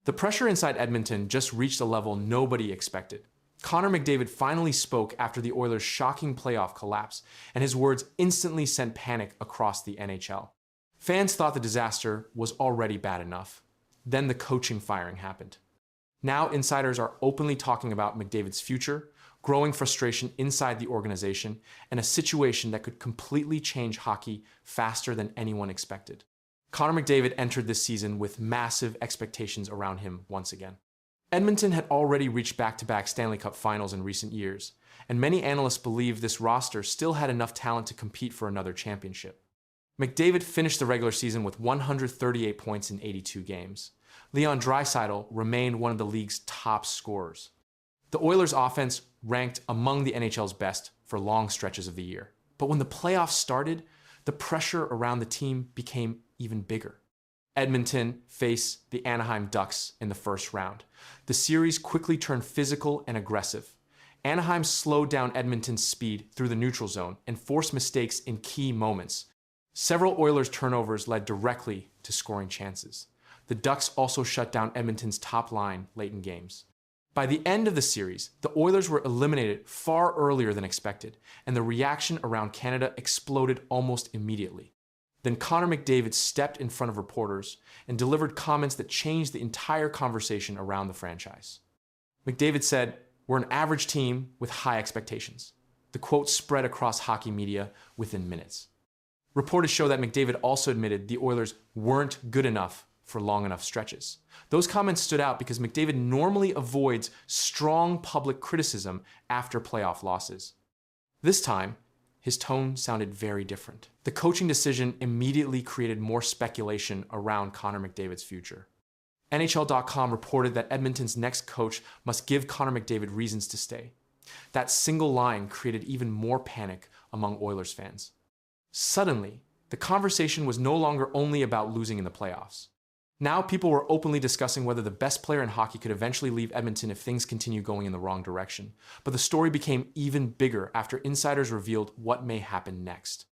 The pressure inside Edmonton just reached a level nobody expected. Connor McDavid finally spoke after the Oilers' shocking playoff collapse, and his words instantly sent panic across the NHL. Fans thought the disaster was already bad enough. Then the coaching firing happened. Now insiders are openly talking about McDavid's future, growing frustration inside the organization, and a situation that could completely change hockey faster than anyone expected. Connor McDavid entered this season with massive expectations around him once again. Edmonton had already reached back-to-back Stanley Cup finals in recent years, and many analysts believe this roster still had enough talent to compete for another championship. McDavid finished the regular season with 138 points in 82 games. Leon Draisaitl remained one of the league's top scorers. The Oilers' offense ranked among the NHL's best for long stretches of the year. But when the playoffs started, the pressure around the team became even bigger. Edmonton faced the Anaheim Ducks in the first round. The series quickly turned physical and aggressive. Anaheim slowed down Edmonton's speed through the neutral zone and forced mistakes in key moments. Several Oilers turnovers led directly to scoring chances. The Ducks also shut down Edmonton's top line late in games. By the end of the series, the Oilers were eliminated far earlier than expected, and the reaction around Canada exploded almost immediately. Then Connor McDavid stepped in front of reporters and delivered comments that changed the entire conversation around the franchise. McDavid said, "We're an average team with high expectations." The quote spread across hockey media within minutes. Reports show that McDavid also admitted the Oilers weren't good enough for long enough stretches. Those comments stood out because McDavid normally avoids strong public criticism after playoff losses. This time, his tone sounded very different. The coaching decision immediately created more speculation around Connor McDavid's future. NHL.com reported that Edmonton's next coach must give Connor McDavid reasons to stay. That single line created even more panic among Oilers fans. Suddenly, the conversation was no longer only about losing in the playoffs. Now people were openly discussing whether the best player in hockey could eventually leave Edmonton if things continue going in the wrong direction. But the story became even bigger after insiders revealed what may happen next.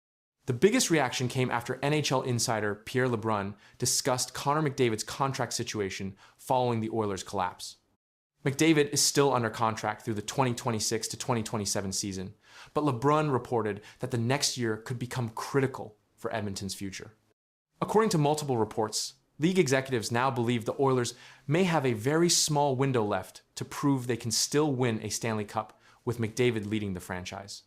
The biggest reaction came after NHL insider Pierre LeBrun discussed Connor McDavid's contract situation following the Oilers' collapse. McDavid is still under contract through the 2026 to 2027 season, but LeBrun reported that the next year could become critical for Edmonton's future. According to multiple reports, league executives now believe the Oilers may have a very small window left to prove they can still win a Stanley Cup with McDavid leading the franchise.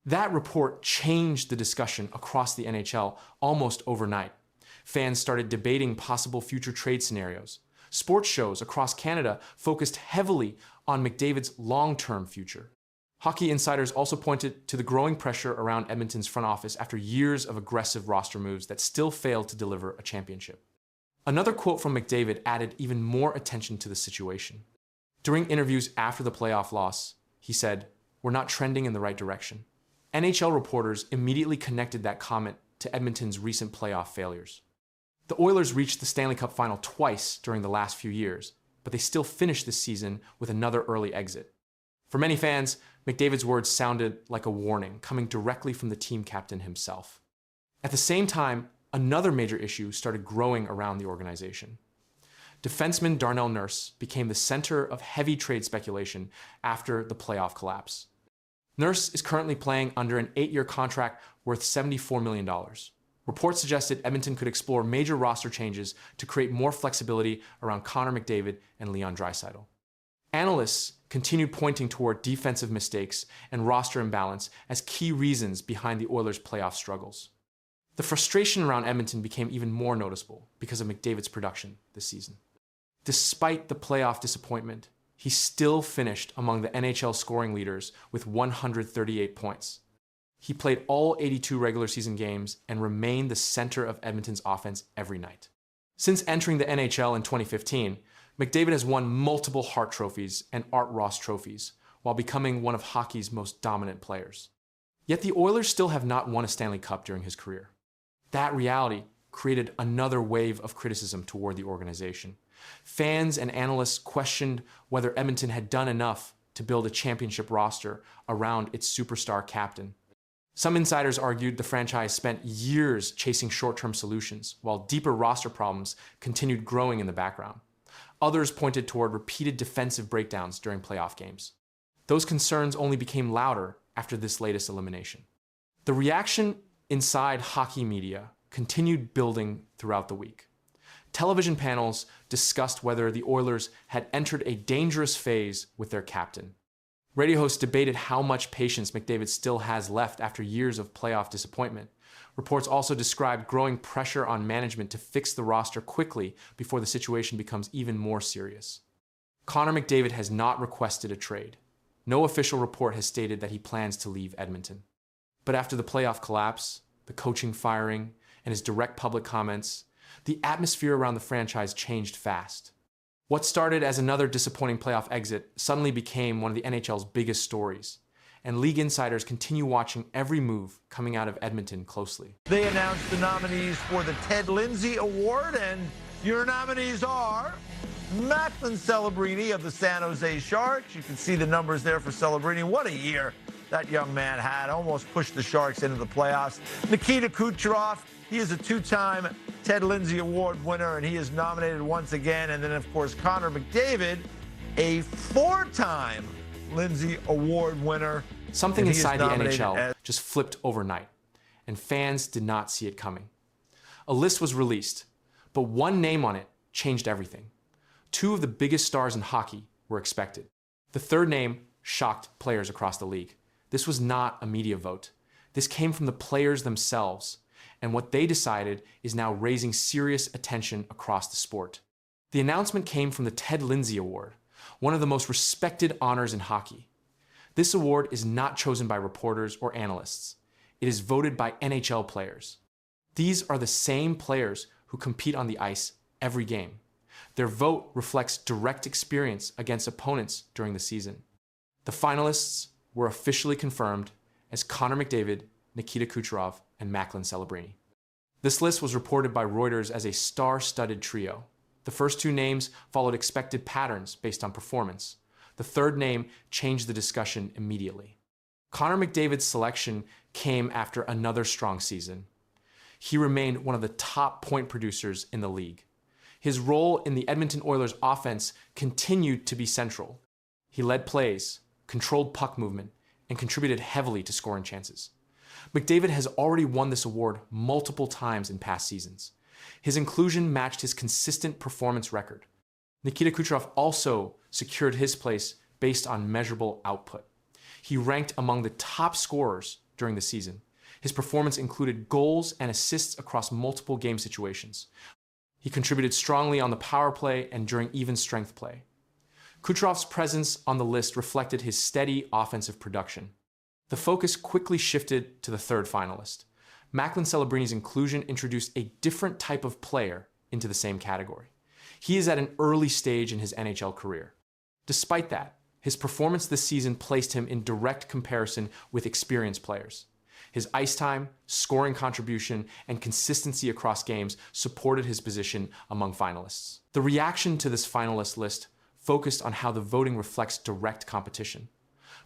That report changed the discussion across the NHL almost overnight. Fans started debating possible future trade scenarios. Sports shows across Canada focused heavily on McDavid's long-term future. Hockey insiders also pointed to the growing pressure around Edmonton's front office after years of aggressive roster moves that still failed to deliver a championship. Another quote from McDavid added even more attention to the situation. During interviews after the playoff loss, he said, "We're not trending in the right direction." NHL reporters immediately connected that comment to Edmonton's recent playoff failures. The Oilers reached the Stanley Cup final twice during the last few years, but they still finished this season with another early exit. For many fans, McDavid's words sounded like a warning coming directly from the team captain himself. At the same time, another major issue started growing around the organization. Defenseman Darnell Nurse became the center of heavy trade speculation after the playoff collapse. Nurse is currently playing under an 8-year contract worth $74 million. Reports suggested Edmonton could explore major roster changes to create more flexibility around Connor McDavid and Leon Draisaitl. Analysts continued pointing toward defensive mistakes and roster imbalance as key reasons behind the Oilers' playoff struggles. The frustration around Edmonton became even more noticeable because of McDavid's production this season. Despite the playoff disappointment, he still finished among the NHL scoring leaders with 138 points. He played all 82 regular season games and remained the center of Edmonton's offense every night. Since entering the NHL in 2015, McDavid has won multiple Hart trophies and Art Ross trophies while becoming one of hockey's most dominant players. Yet the Oilers still have not won a Stanley Cup during his career. That reality created another wave of criticism toward the organization. Fans and analysts questioned whether Edmonton had done enough to build a championship roster around its superstar captain. Some insiders argued the franchise spent years chasing short-term solutions, while deeper roster problems continued growing in the background. Others pointed toward repeated defensive breakdowns during playoff games. Those concerns only became louder after this latest elimination. The reaction inside hockey media continued building throughout the week. Television panels discussed whether the Oilers had entered a dangerous phase with their captain. Radio hosts debated how much patience McDavid still has left after years of playoff disappointment. Reports also described growing pressure on management to fix the roster quickly before the situation becomes even more serious. Connor McDavid has not requested a trade. No official report has stated that he plans to leave Edmonton. But after the playoff collapse, the coaching firing, and his direct public comments, the atmosphere around the franchise changed fast. What started as another disappointing playoff exit suddenly became one of the NHL's biggest stories, and league insiders continue watching every move coming out of Edmonton closely. They announced the nominees for the Ted Lindsay Award, and your nominees are Macklin Celebrini of the San Jose Sharks. You can see the numbers there for Celebrini. What a year that young man had. Almost pushed the Sharks into the playoffs. Nikita Kucherov, he is a two-time Ted Lindsay Award winner, and he is nominated once again. And then, of course, Connor McDavid, a four-time Lindsay Award winner. Something inside the NHL just flipped overnight, and fans did not see it coming. A list was released, but one name on it changed everything. Two of the biggest stars in hockey were expected. The third name shocked players across the league. This was not a media vote. This came from the players themselves, and what they decided is now raising serious attention across the sport. The announcement came from the Ted Lindsay Award, one of the most respected honors in hockey. This award is not chosen by reporters or analysts. It is voted by NHL players. These are the same players who compete on the ice every game. Their vote reflects direct experience against opponents during the season. The finalists were officially confirmed as Connor McDavid, Nikita Kucherov, and Macklin Celebrini. This list was reported by Reuters as a star-studded trio. The first two names followed expected patterns based on performance. The third name changed the discussion immediately. Connor McDavid's selection came after another strong season. He remained one of the top point producers in the league. His role in the Edmonton Oilers offense continued to be central. He led plays, controlled puck movement, and contributed heavily to scoring chances. McDavid has already won this award multiple times in past seasons. His inclusion matched his consistent performance record. Nikita Kucherov also secured his place based on measurable output. He ranked among the top scorers during the season. His performance included goals and assists across multiple game situations. He contributed strongly on the power play and during even strength play. Kucherov's presence on the list reflected his steady offensive production. The focus quickly shifted to the third finalist. Macklin Celebrini's inclusion introduced a different type of player into the same category. He is at an early stage in his NHL career. Despite that, his performance this season placed him in direct comparison with experienced players. His ice time, scoring contribution, and consistency across games supported his position among finalists. The reaction to this finalist list focused on how the voting reflects direct competition.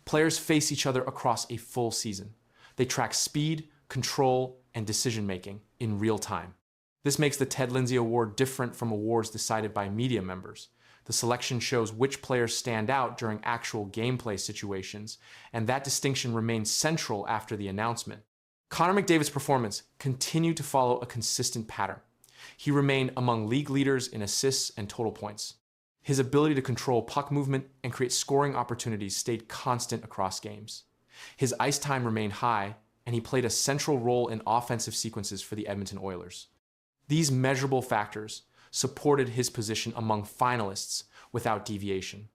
Players face each other across a full season. They track speed, control, and decision-making in real time. This makes the Ted Lindsay Award different from awards decided by media members. The selection shows which players stand out during actual gameplay situations, and that distinction remains central after the announcement. Connor McDavid's performance continued to follow a consistent pattern. He remained among league leaders in assists and total points. His ability to control puck movement and create scoring opportunities stayed constant across games. His ice time remained high, and he played a central role in offensive sequences for the Edmonton Oilers. These measurable factors supported his position among finalists without deviation.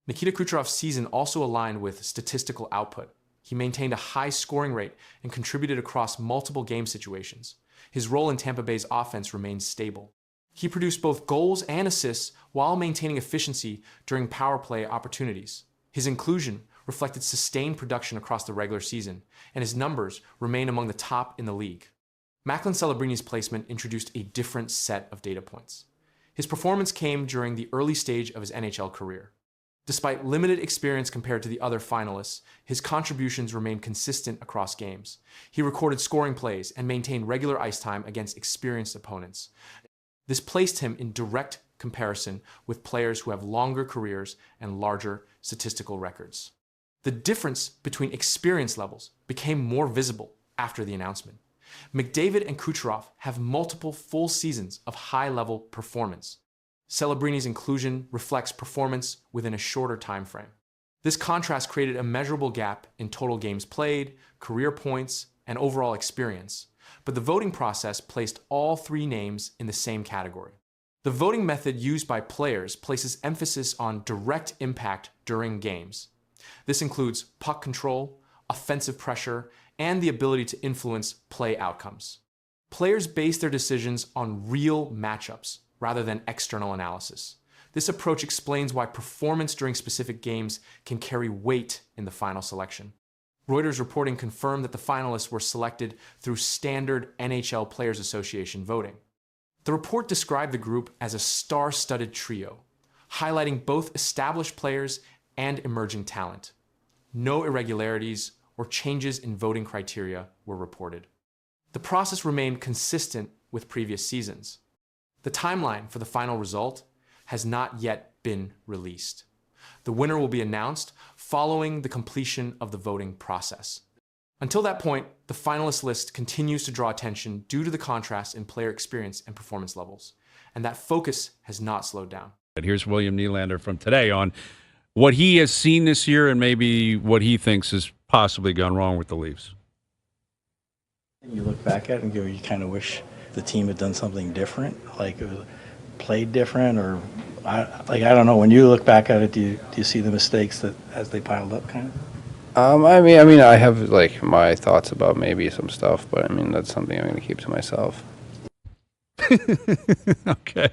Nikita Kucherov's season also aligned with statistical output. He maintained a high scoring rate and contributed across multiple game situations. His role in Tampa Bay's offense remained stable. He produced both goals and assists while maintaining efficiency during power play opportunities. His inclusion reflected sustained production across the regular season, and his numbers remain among the top in the league. Macklin Celebrini's placement introduced a different set of data points. His performance came during the early stage of his NHL career. Despite limited experience compared to the other finalists, his contributions remained consistent across games. He recorded scoring plays and maintained regular ice time against experienced opponents. This placed him in direct comparison with players who have longer careers and larger statistical records. The difference between experience levels became more visible after the announcement. McDavid and Kucherov have multiple full seasons of high-level performance. Celebrini's inclusion reflects performance within a shorter time frame. This contrast created a measurable gap in total games played, career points, and overall experience, but the voting process placed all three names in the same category. The voting method used by players places emphasis on direct impact during games. This includes puck control, offensive pressure, and the ability to influence play outcomes. Players base their decisions on real matchups rather than external analysis. This approach explains why performance during specific games can carry weight in the final selection. Reuters reporting confirmed that the finalists were selected through standard NHL Players Association voting. The report described the group as a star-studded trio, highlighting both established players and emerging talent. No irregularities or changes in voting criteria were reported. The process remained consistent with previous seasons. The timeline for the final result has not yet been released. The winner will be announced following the completion of the voting process. Until that point, the finalist list continues to draw attention due to the contrast in player experience and performance levels, and that focus has not slowed down. Here's William Nylander from today on what he has seen this year and maybe what he thinks has possibly gone wrong with the Leafs. You look back at it and go, you kind of wish the team had done something different, like it was played different, or I don't know. When you look back at it, do you see the mistakes that as they piled up, kind of? I mean, I have like my thoughts about maybe some stuff, but I mean that's something I'm going to keep to myself. Okay.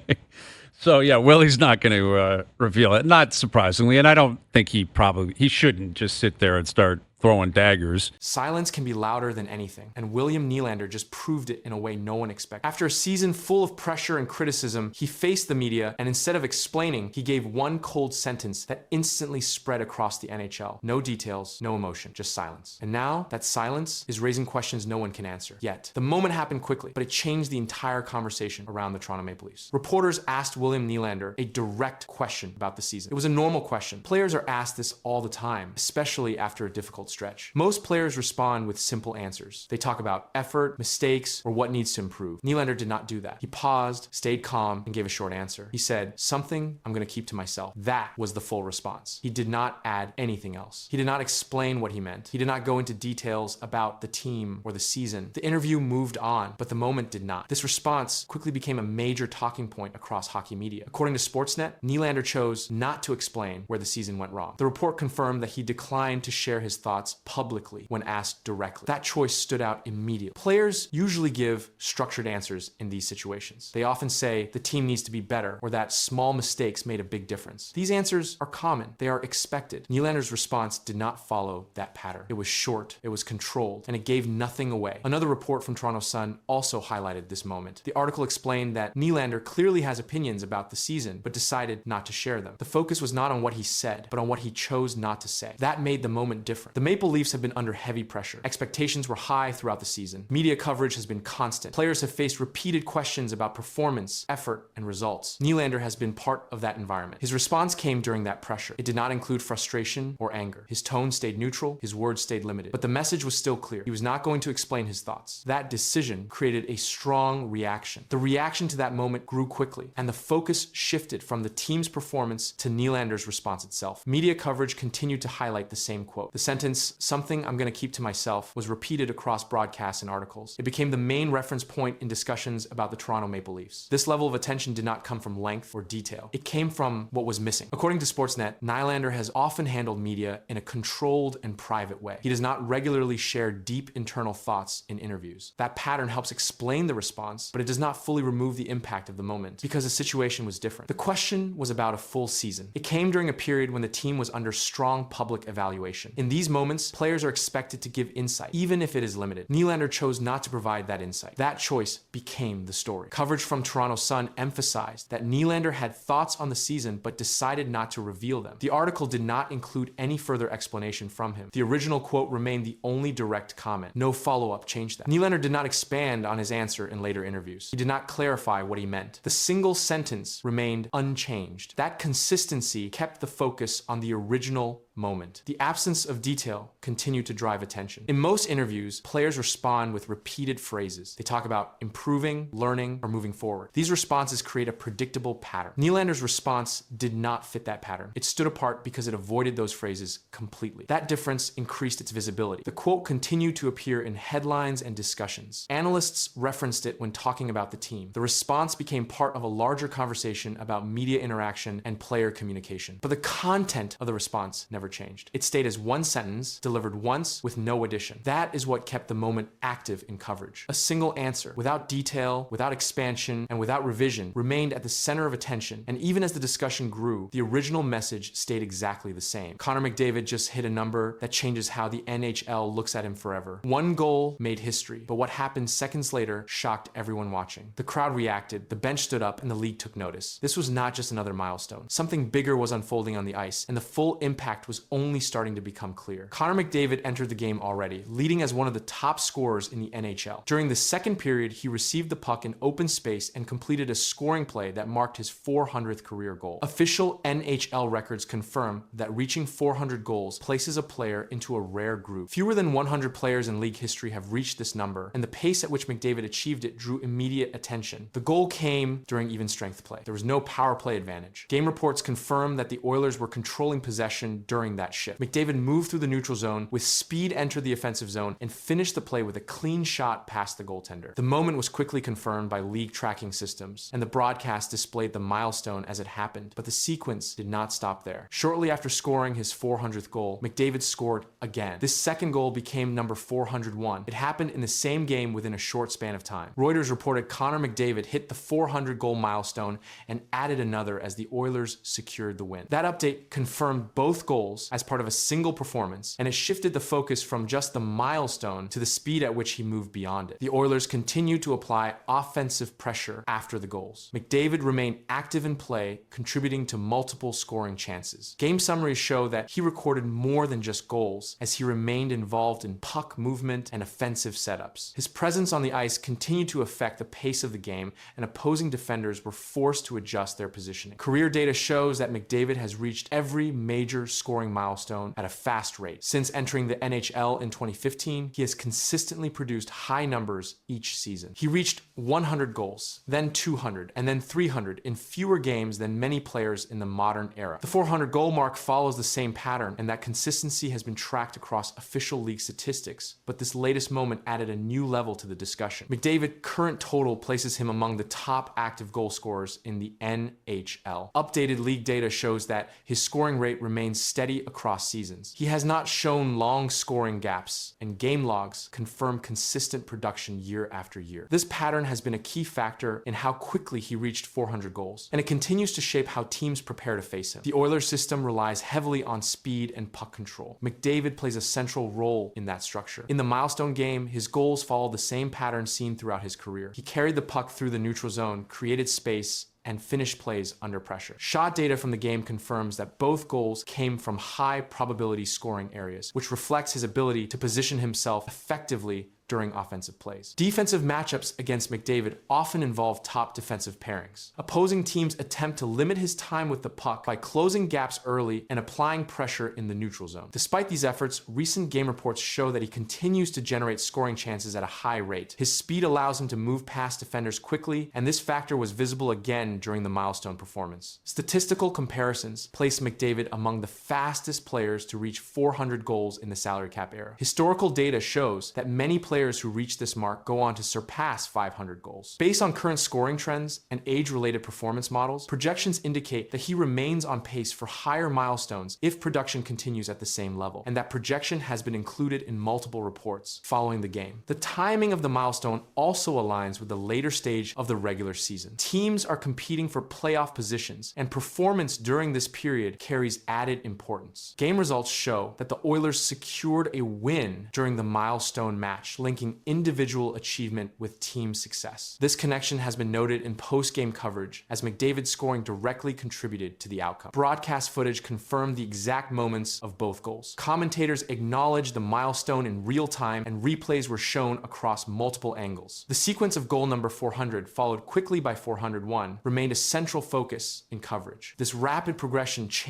So yeah, Willie's not going to reveal it, not surprisingly, and I don't think he shouldn't just sit there and start throwing daggers. Silence can be louder than anything, and William Nylander just proved it in a way no one expected. After a season full of pressure and criticism, he faced the media, and instead of explaining, he gave one cold sentence that instantly spread across the NHL. No details, no emotion, just silence. And now, that silence is raising questions no one can answer. Yet, the moment happened quickly, but it changed the entire conversation around the Toronto Maple Leafs. Reporters asked William Nylander a direct question about the season. It was a normal question. Players are asked this all the time, especially after a difficult stretch. Most players respond with simple answers. They talk about effort, mistakes, or what needs to improve. Nylander did not do that. He paused, stayed calm, and gave a short answer. He said, "Something I'm going to keep to myself." That was the full response. He did not add anything else. He did not explain what he meant. He did not go into details about the team or the season. The interview moved on, but the moment did not. This response quickly became a major talking point across hockey media. According to Sportsnet, Nylander chose not to explain where the season went wrong. The report confirmed that he declined to share his thoughts publicly when asked directly. That choice stood out immediately. Players usually give structured answers in these situations. They often say the team needs to be better or that small mistakes made a big difference. These answers are common. They are expected. Nylander's response did not follow that pattern. It was short, it was controlled, and it gave nothing away. Another report from Toronto Sun also highlighted this moment. The article explained that Nylander clearly has opinions about the season, but decided not to share them. The focus was not on what he said, but on what he chose not to say. That made the moment different. The Maple Leafs have been under heavy pressure. Expectations were high throughout the season. Media coverage has been constant. Players have faced repeated questions about performance, effort, and results. Nylander has been part of that environment. His response came during that pressure. It did not include frustration or anger. His tone stayed neutral. His words stayed limited. But the message was still clear. He was not going to explain his thoughts. That decision created a strong reaction. The reaction to that moment grew quickly, and the focus shifted from the team's performance to Nylander's response itself. Media coverage continued to highlight the same quote. The sentence, "Something I'm going to keep to myself," was repeated across broadcasts and articles. It became the main reference point in discussions about the Toronto Maple Leafs. This level of attention did not come from length or detail. It came from what was missing. According to Sportsnet, Nylander has often handled media in a controlled and private way. He does not regularly share deep internal thoughts in interviews. That pattern helps explain the response, but it does not fully remove the impact of the moment because the situation was different. The question was about a full season. It came during a period when the team was under strong public evaluation. In these moments, moments, players are expected to give insight, even if it is limited. Nylander chose not to provide that insight. That choice became the story. Coverage from Toronto Sun emphasized that Nylander had thoughts on the season but decided not to reveal them. The article did not include any further explanation from him. The original quote remained the only direct comment. No follow-up changed that. Nylander did not expand on his answer in later interviews. He did not clarify what he meant. The single sentence remained unchanged. That consistency kept the focus on the original moment. The absence of detail continued to drive attention. In most interviews, players respond with repeated phrases. They talk about improving, learning, or moving forward. These responses create a predictable pattern. Nylander's response did not fit that pattern. It stood apart because it avoided those phrases completely. That difference increased its visibility. The quote continued to appear in headlines and discussions. Analysts referenced it when talking about the team. The response became part of a larger conversation about media interaction and player communication. But the content of the response never changed. It stayed as one sentence, delivered once with no addition. That is what kept the moment active in coverage. A single answer, without detail, without expansion, and without revision, remained at the center of attention, and even as the discussion grew, the original message stayed exactly the same. Connor McDavid just hit a number that changes how the NHL looks at him forever. One goal made history, but what happened seconds later shocked everyone watching. The crowd reacted, the bench stood up, and the league took notice. This was not just another milestone. Something bigger was unfolding on the ice, and the full impact was only starting to become clear. Connor McDavid entered the game already, leading as one of the top scorers in the NHL. During the second period, he received the puck in open space and completed a scoring play that marked his 400th career goal. Official NHL records confirm that reaching 400 goals places a player into a rare group. Fewer than 100 players in league history have reached this number, and the pace at which McDavid achieved it drew immediate attention. The goal came during even strength play. There was no power play advantage. Game reports confirmed that the Oilers were controlling possession during that shift. McDavid moved through the neutral zone, with speed entered the offensive zone, and finished the play with a clean shot past the goaltender. The moment was quickly confirmed by league tracking systems, and the broadcast displayed the milestone as it happened, but the sequence did not stop there. Shortly after scoring his 400th goal, McDavid scored again. This second goal became number 401. It happened in the same game within a short span of time. Reuters reported Connor McDavid hit the 400-goal milestone and added another as the Oilers secured the win. That update confirmed both goals as part of a single performance, and it shifted the focus from just the milestone to the speed at which he moved beyond it. The Oilers continued to apply offensive pressure after the goals. McDavid remained active in play, contributing to multiple scoring chances. Game summaries show that he recorded more than just goals, as he remained involved in puck movement and offensive setups. His presence on the ice continued to affect the pace of the game, and opposing defenders were forced to adjust their positioning. Career data shows that McDavid has reached every major scoring milestone at a fast rate. Since entering the NHL in 2015, he has consistently produced high numbers each season. He reached 100 goals, then 200, and then 300 in fewer games than many players in the modern era. The 400 goal mark follows the same pattern, and that consistency has been tracked across official league statistics, but this latest moment added a new level to the discussion. McDavid's current total places him among the top active goal scorers in the NHL. Updated league data shows that his scoring rate remains steady across seasons. He has not shown long scoring gaps, and game logs confirm consistent production year after year. This pattern has been a key factor in how quickly he reached 400 goals, and it continues to shape how teams prepare to face him. The Oilers system relies heavily on speed and puck control. McDavid plays a central role in that structure. In the milestone game, his goals follow the same pattern seen throughout his career. He carried the puck through the neutral zone, created space, and finished plays under pressure. Shot data from the game confirms that both goals came from high probability scoring areas, which reflects his ability to position himself effectively during offensive plays. Defensive matchups against McDavid often involve top defensive pairings. Opposing teams attempt to limit his time with the puck by closing gaps early and applying pressure in the neutral zone. Despite these efforts, recent game reports show that he continues to generate scoring chances at a high rate. His speed allows him to move past defenders quickly, and this factor was visible again during the milestone performance. Statistical comparisons place McDavid among the fastest players to reach 400 goals in the salary cap era. Historical data shows that many players players who reach this mark go on to surpass 500 goals. Based on current scoring trends and age-related performance models, projections indicate that he remains on pace for higher milestones if production continues at the same level, and that projection has been included in multiple reports following the game. The timing of the milestone also aligns with the later stage of the regular season. Teams are competing for playoff positions, and performance during this period carries added importance. Game results show that the Oilers secured a win during the milestone match, linking individual achievement with team success. This connection has been noted in post-game coverage, as McDavid's scoring directly contributed to the outcome. Broadcast footage confirmed the exact moments of both goals. Commentators acknowledged the milestone in real time, and replays were shown across multiple angles. The sequence of goal number 400, followed quickly by 401, remained a central focus in coverage. This rapid progression changed